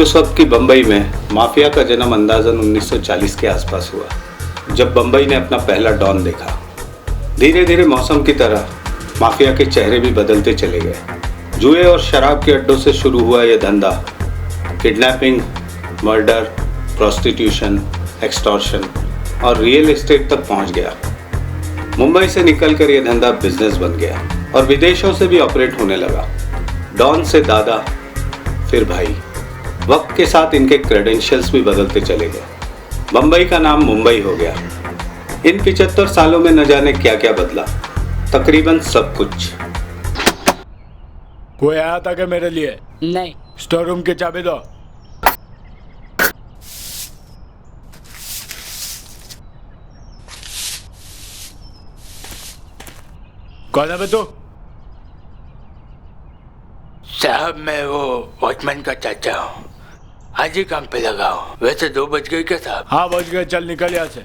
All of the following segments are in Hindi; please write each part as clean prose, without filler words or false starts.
उस वक्त की बम्बई में माफिया का जन्म अंदाजन 1940 के आसपास हुआ, जब बम्बई ने अपना पहला डॉन देखा। धीरे धीरे मौसम की तरह माफिया के चेहरे भी बदलते चले गए। जुए और शराब के अड्डों से शुरू हुआ यह धंधा किडनैपिंग, मर्डर, प्रोस्टिट्यूशन, एक्सटॉर्शन और रियल एस्टेट तक पहुंच गया। मुंबई से निकलकर यह धंधा बिजनेस बन गया और विदेशों से भी ऑपरेट होने लगा। डॉन से दादा, फिर भाई। वक्त के साथ इनके क्रेडेंशियल्स भी बदलते चले गए। बम्बई का नाम मुंबई हो गया। इन 75 सालों में न जाने क्या क्या बदला, तकरीबन सब कुछ। कोई आया था क्या मेरे लिए? नहीं। स्टोर रूम की चाबी दो। कौन है बे तू? साहब मैं वो वॉचमैन का चाचा हूँ, आज ही काम पे लगा हूँ। वैसे 2 बज गए क्या साहब? हाँ बच गए, चल निकल यहाँ से।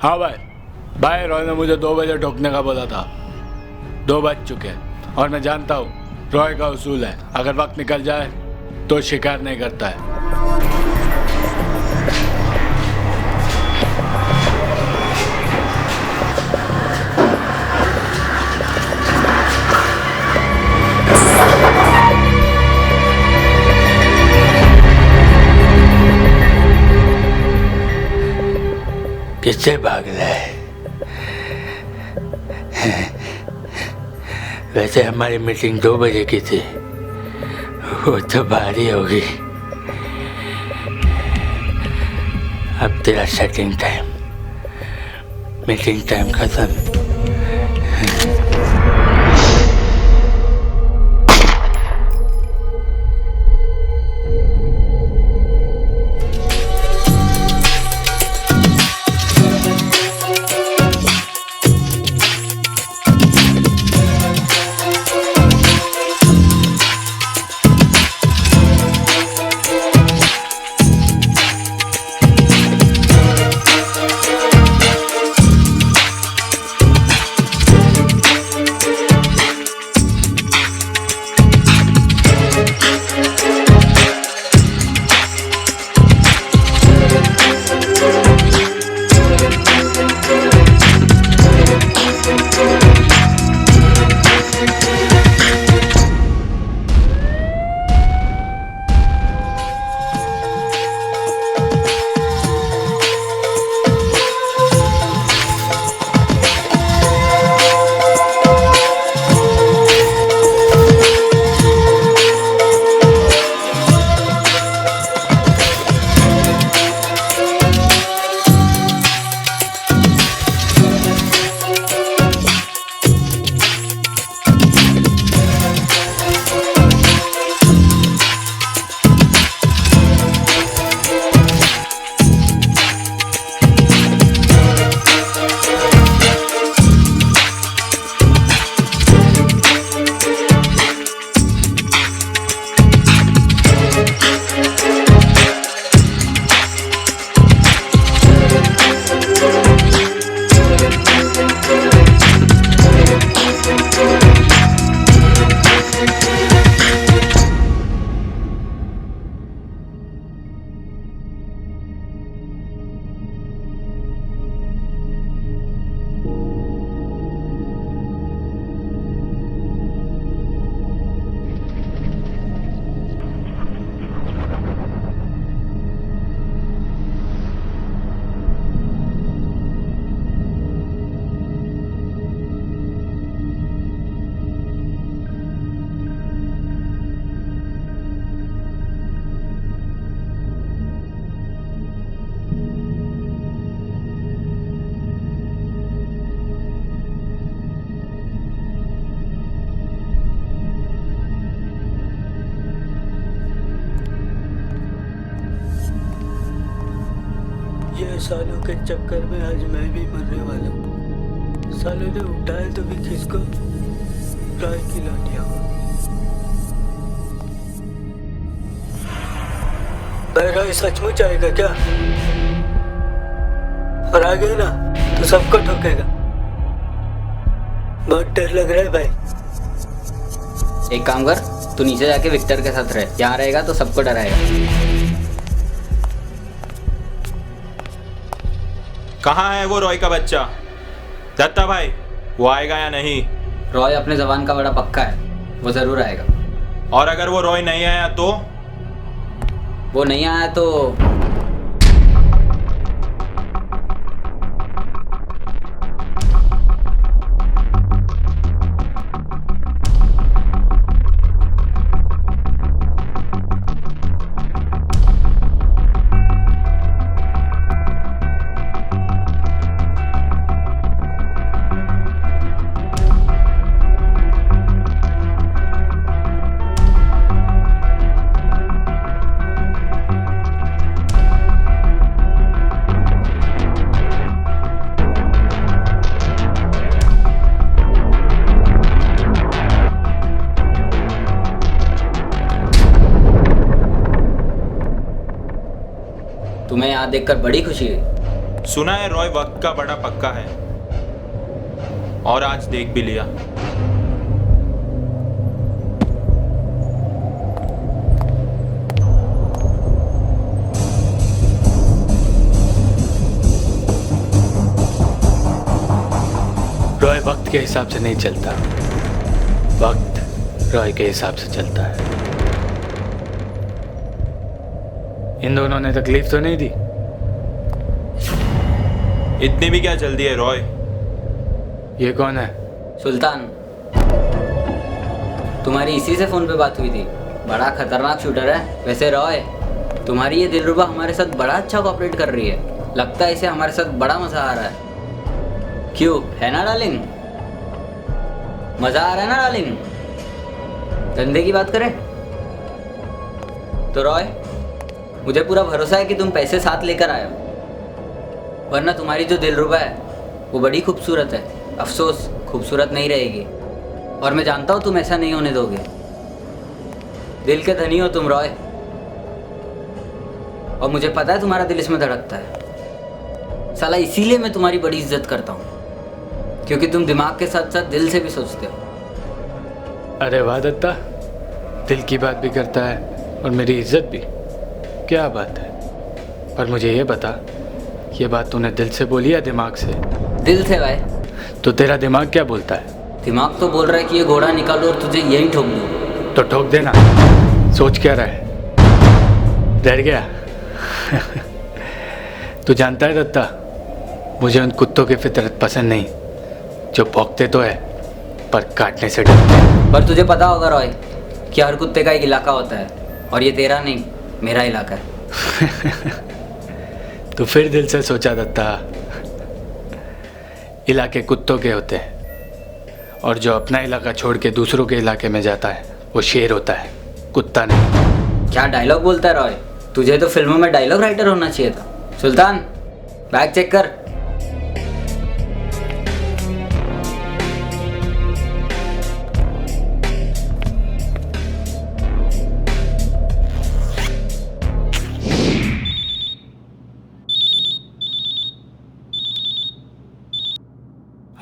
हाँ भाई रॉय ने मुझे 2 बजे ठोकने का बोला था। 2 बज चुके हैं और मैं जानता हूँ रॉय का उसूल है, अगर वक्त निकल जाए तो शिकार नहीं करता है। किससे भाग रहा है? वैसे हमारी मीटिंग 2 बजे की थी, वो तो भारी होगी। अब तेरा सेटिंग टाइम, मीटिंग टाइम खत्म। ये सालों के चक्कर में आज मैं भी मरने वाला हूँ। सालों ने उठाए तो भी किसको? राय की लाटियाँ। राय सचमुच आएगा क्या? और आ गया ना? तो सबको ठोकेगा। बहुत डर लग रहा है भाई। एक काम कर, तू नीचे जाके विक्टर के साथ रह, यहाँ रहेगा तो सबको डराएगा। कहाँ है वो रॉय का बच्चा? दत्ता भाई, वो आएगा या नहीं? रॉय अपने जवान का बड़ा पक्का है, वो जरूर आएगा। और अगर वो रॉय नहीं आया तो? वो नहीं आया तो तुम्हें यहाँ देखकर बड़ी खुशी हुई। सुना है रॉय वक्त का बड़ा पक्का है, और आज देख भी लिया। रॉय वक्त के हिसाब से नहीं चलता, वक्त रॉय के हिसाब से चलता है। इन दोनों ने तकलीफ तो नहीं दी? इतनी भी क्या जल्दी है रॉय? ये कौन है? सुल्तान, तुम्हारी इसी से फोन पे बात हुई थी। बड़ा खतरनाक शूटर है। वैसे रॉय, तुम्हारी ये दिलरुबा हमारे साथ बड़ा अच्छा कोऑपरेट कर रही है। लगता है इसे हमारे साथ बड़ा मजा आ रहा है। क्यों, है ना डार्लिंग? मजा आ रहा है ना डार्लिंग? धंधे की बात करें तो रॉय, मुझे पूरा भरोसा है कि तुम पैसे साथ लेकर आए हो, वरना तुम्हारी जो दिलरुबा है वो बड़ी खूबसूरत है। अफसोस खूबसूरत नहीं रहेगी, और मैं जानता हूँ तुम ऐसा नहीं होने दोगे। दिल के धनी हो तुम रॉय, और मुझे पता है तुम्हारा दिल इसमें धड़कता है। साला इसीलिए मैं तुम्हारी बड़ी इज्जत करता हूँ, क्योंकि तुम दिमाग के साथ साथ दिल से भी सोचते हो। अरे वाह दत्ता, दिल की बात भी करता है और मेरी इज्जत भी। क्या बात है। पर मुझे ये बता, ये बात तूने दिल से बोली या दिमाग से? दिल से भाई। तो तेरा दिमाग क्या बोलता है? दिमाग तो बोल रहा है कि ये घोड़ा निकालो और तुझे यहीं ठोक दूँ। तो ठोक देना। सोच क्या रहा है? डर गया? तू जानता है दत्ता, मुझे उन कुत्तों की फितरत पसंद नहीं जो भौंकते तो है पर काटने से डरते हैं। पर तुझे पता होगा रॉय कि हर कुत्ते का एक इलाका होता है, और ये तेरा नहीं, मेरा इलाका है। तो फिर दिल से सोचा दत्ता। इलाके कुत्तों के होते हैं, और जो अपना इलाका छोड़ के दूसरों के इलाके में जाता है वो शेर होता है, कुत्ता नहीं। क्या डायलॉग बोलता है रॉय? तुझे तो फिल्मों में डायलॉग राइटर होना चाहिए था। सुल्तान, बैग चेक कर।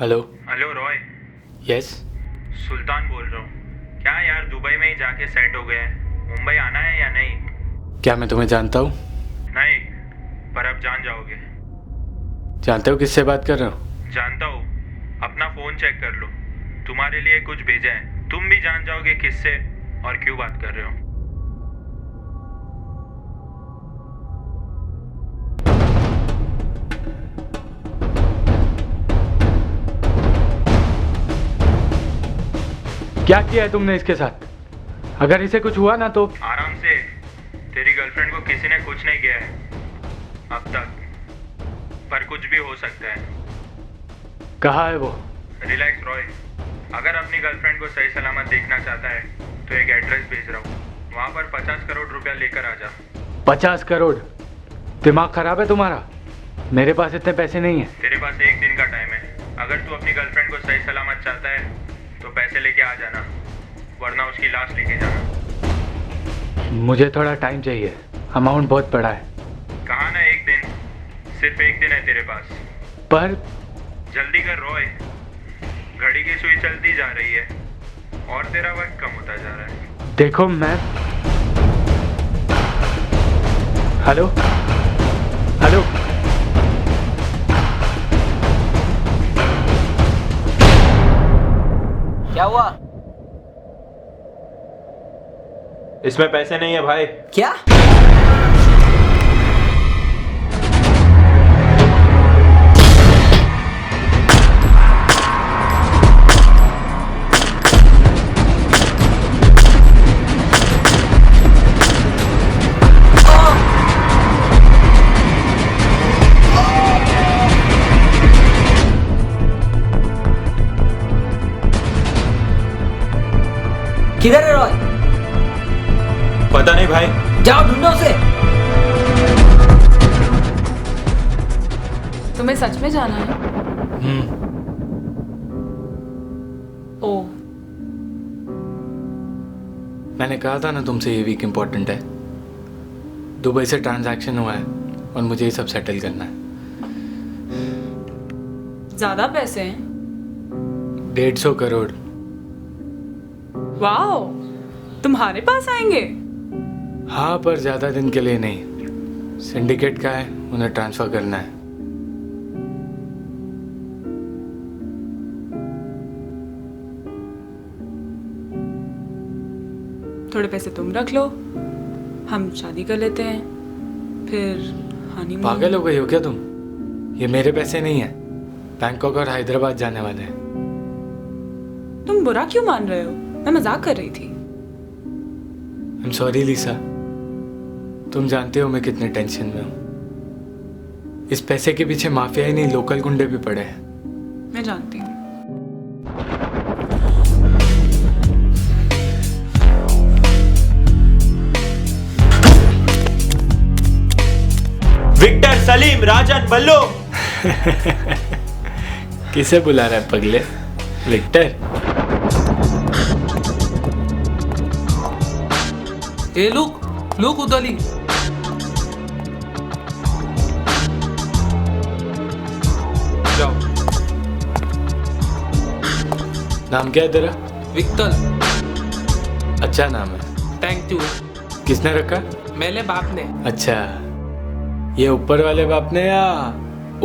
हेलो। हेलो रॉय। यस। सुल्तान बोल रहा हूँ। क्या यार, दुबई में ही जाके सेट हो गए? मुंबई आना है या नहीं? क्या मैं तुम्हें जानता हूँ? नहीं, पर अब जान जाओगे। जानते हो किससे बात कर रहे हो? जानता हूँ, अपना फोन चेक कर लो, तुम्हारे लिए कुछ भेजा है। तुम भी जान जाओगे किससे और क्यों बात कर रहे हो। क्या किया है तुमने इसके साथ? अगर इसे कुछ हुआ ना तो? आराम से, तेरी गर्लफ्रेंड को किसी ने कुछ नहीं किया है अब तक, पर कुछ भी हो सकता है। कहाँ है वो? रिलैक्स रॉय, अगर अपनी गर्लफ्रेंड को सही सलामत देखना चाहता है तो एक एड्रेस भेज रहा हूँ, वहाँ पर 50 करोड़ रुपया लेकर आ जा। 50 करोड़? दिमाग खराब है तुम्हारा? मेरे पास इतने पैसे नहीं है। तेरे पास एक दिन का टाइम है। अगर तू अपनी गर्लफ्रेंड को सही सलामत चाहता है तो पैसे लेके आ जाना, वरना उसकी लाश लेके जाना। मुझे थोड़ा टाइम चाहिए, अमाउंट बहुत बड़ा है। कहा ना एक दिन, सिर्फ एक दिन है तेरे पास। पर जल्दी कर रॉय, घड़ी की सुई चलती जा रही है और तेरा वक्त कम होता जा रहा है। देखो मैं हेलो हेलो क्या हुआ? इसमें पैसे नहीं है भाई। क्या? किधर है रॉय? पता नहीं भाई। जाओ ढूंढो उसे। तुम्हें सच में जाना है? ओ, मैंने कहा था ना तुमसे ये वीक इम्पोर्टेंट है। दुबई से ट्रांजैक्शन हुआ है और मुझे ये सब सेटल करना है। ज्यादा पैसे हैं? 150 करोड़। वाओ, तुम्हारे पास आएंगे? हाँ, पर ज़्यादा दिन के लिए नहीं। सिंडिकेट का है, उन्हें ट्रांसफ़र करना है। थोड़े पैसे तुम रख लो, हम शादी कर लेते हैं, फिर हनीमून। पागल हो गई हो क्या तुम? ये मेरे पैसे नहीं है। बैंकॉक और हैदराबाद जाने वाले हैं। तुम बुरा क्यों मान रहे हो? मैं मजाक कर रही थी। आई एम सॉरी लीसा, तुम जानते हो मैं कितने टेंशन में हूँ। इस पैसे के पीछे माफिया ही नहीं, लोकल गुंडे भी पड़े हैं। मैं जानती हूँ। विक्टर, सलीम, राजन, बल्लू। किसे बुला रहा है पगले? विक्टर? ए लुक उदली। जाओ। नाम क्या है तेरा? विक्टर। अच्छा नाम है। Thank you. किसने रखा? मेरे बाप ने। अच्छा, ये ऊपर वाले बाप ने या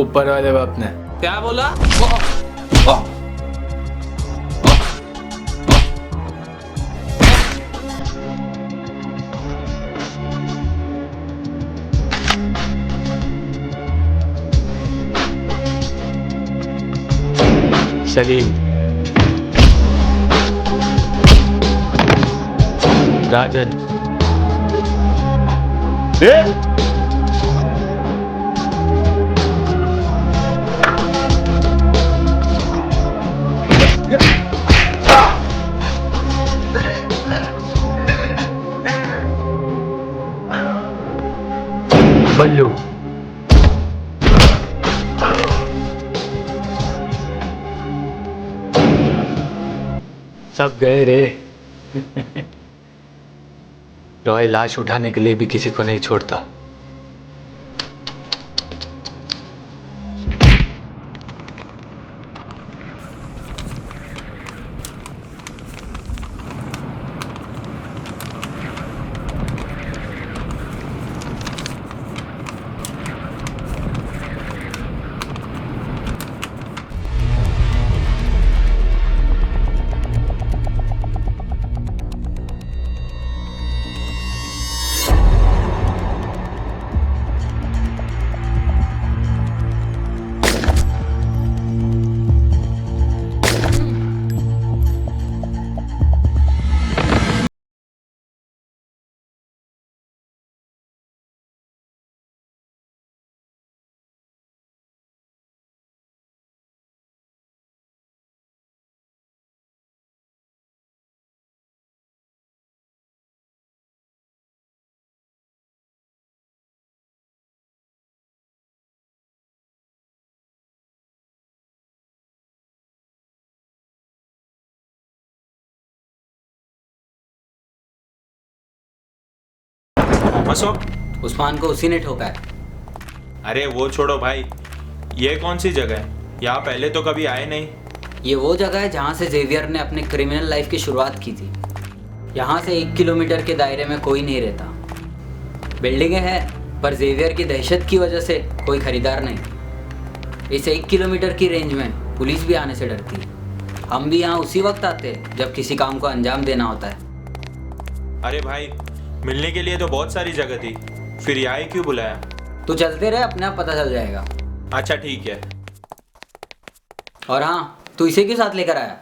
ऊपर वाले बाप ने? क्या बोला? सलीम, राजन, बल्लू। सब गए रे। रॉय लाश उठाने के लिए भी किसी को नहीं छोड़ता। मसो। उस्मान को उसी ने ठोका है। अरे वो छोड़ो भाई, ये कौन सी जगह है? यहाँ पहले तो कभी आए नहीं। ये वो जगह है जहाँ से जेवियर ने अपने क्रिमिनल लाइफ की शुरुआत की थी। यहाँ से 1 किलोमीटर के दायरे में कोई नहीं रहता। बिल्डिंगें हैं पर जेवियर की दहशत की वजह से कोई खरीदार नहीं। इस 1 किलोमीटर की रेंज में पुलिस भी आने से डरती है। हम भी यहाँ उसी वक्त आते हैं जब किसी काम को अंजाम देना होता है। अरे भाई, मिलने के लिए तो बहुत सारी जगह थी, फिर यहाँ ही क्यों बुलाया? तू चलते रहे, अपने आप पता चल जाएगा। अच्छा ठीक है। और हाँ, तू इसे क्यों साथ लेकर आया?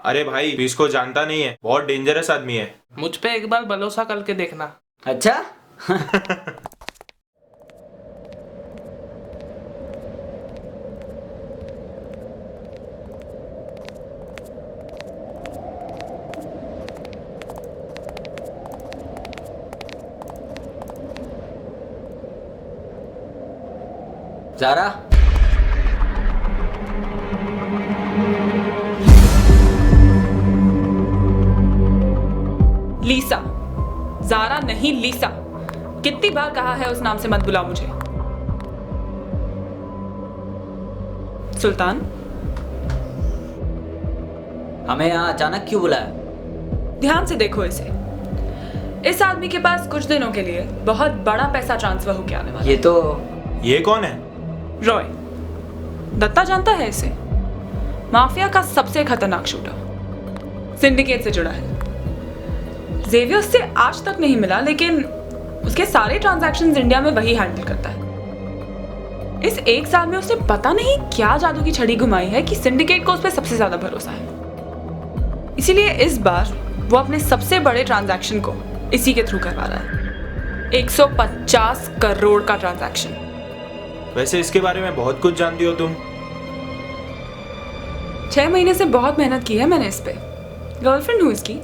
अरे भाई, तू इसको जानता नहीं है, बहुत डेंजरस आदमी है। मुझ पे एक बार भरोसा करके देखना। अच्छा ज़ारा, लीसा, ज़ारा नहीं लीसा। कितनी बार कहा है उस नाम से मत बुलाओ मुझे। सुल्तान, हमें यहाँ अचानक क्यों बुलाया? ध्यान से देखो इसे। इस आदमी के पास कुछ दिनों के लिए बहुत बड़ा पैसा ट्रांसफर होके आने वाला। ये कौन है? रॉय। दत्ता जानता है इसे? माफिया का सबसे खतरनाक शूटर, सिंडिकेट से जुड़ा है। जेवियर से आज तक नहीं मिला, लेकिन उसके सारे ट्रांजैक्शंस इंडिया में वही हैंडल करता है। इस 1 साल में उसने पता नहीं क्या जादू की छड़ी घुमाई है कि सिंडिकेट को उस पर सबसे ज्यादा भरोसा है। इसीलिए इस बार वो अपने सबसे बड़े ट्रांजैक्शन को इसी के थ्रू करवा रहा है। 150 करोड़ का ट्रांजैक्शन। वैसे इसके बारे में बहुत कुछ जानती हो तुम। 6 महीने से बहुत मेहनत की है मैंने इस पे। गर्लफ्रेंड हूँ इसकी।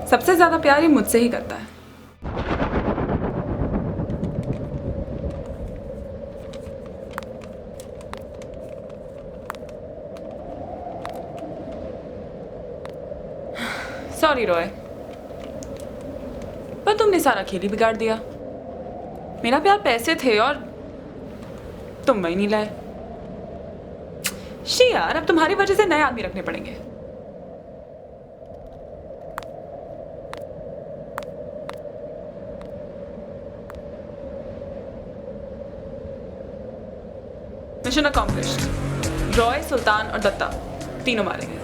सबसे ज्यादा प्यार ये मुझसे ही करता है। सॉरी रॉय, पर तुमने सारा खेल ही बिगाड़ दिया। मेरा प्यार पैसे थे और तुम वही नहीं लाए। शी यार, अब तुम्हारी वजह से नए आदमी रखने पड़ेंगे। Mission accomplished. रॉय, सुल्तान और दत्ता तीनों मारे गए।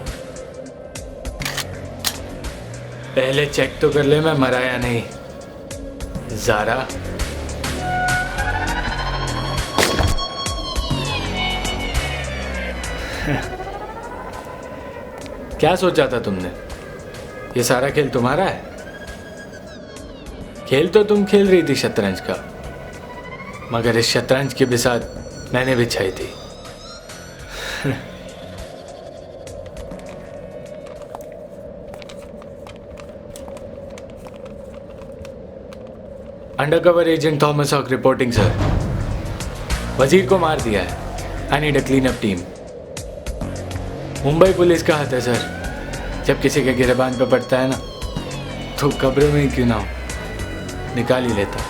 पहले चेक तो कर ले मैं मरा या नहीं। ज़ारा, क्या सोचा था तुमने? ये सारा खेल तुम्हारा है? खेल तो तुम खेल रही थी शतरंज का, मगर इस शतरंज की बिसात मैंने बिछाई थी। Undercover agent Thomas Hawk reporting sir. वजीर को मार दिया है। I need a clean up team. Mumbai police का हाथ है सर। जब किसी के गिरबान पे पड़ता है ना, तो कब्र में ही क्यों ना हो, निकाल ही लेता।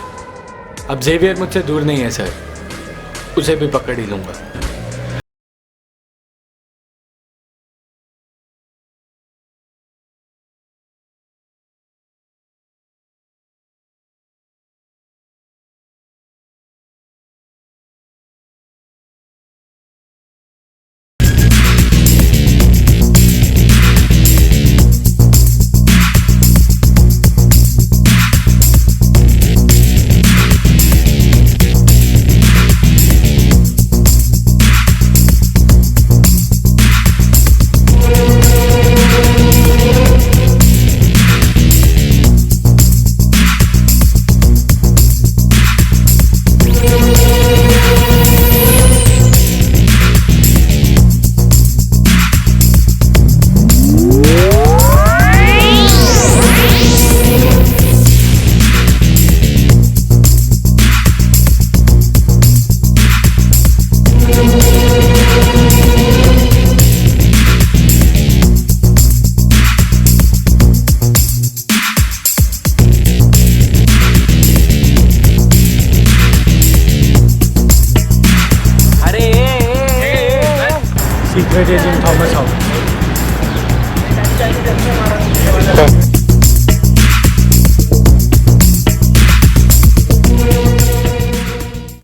अब जेवियर मुझसे दूर नहीं है सर, उसे भी पकड़ ही लूँगा। Red agent Thomas house.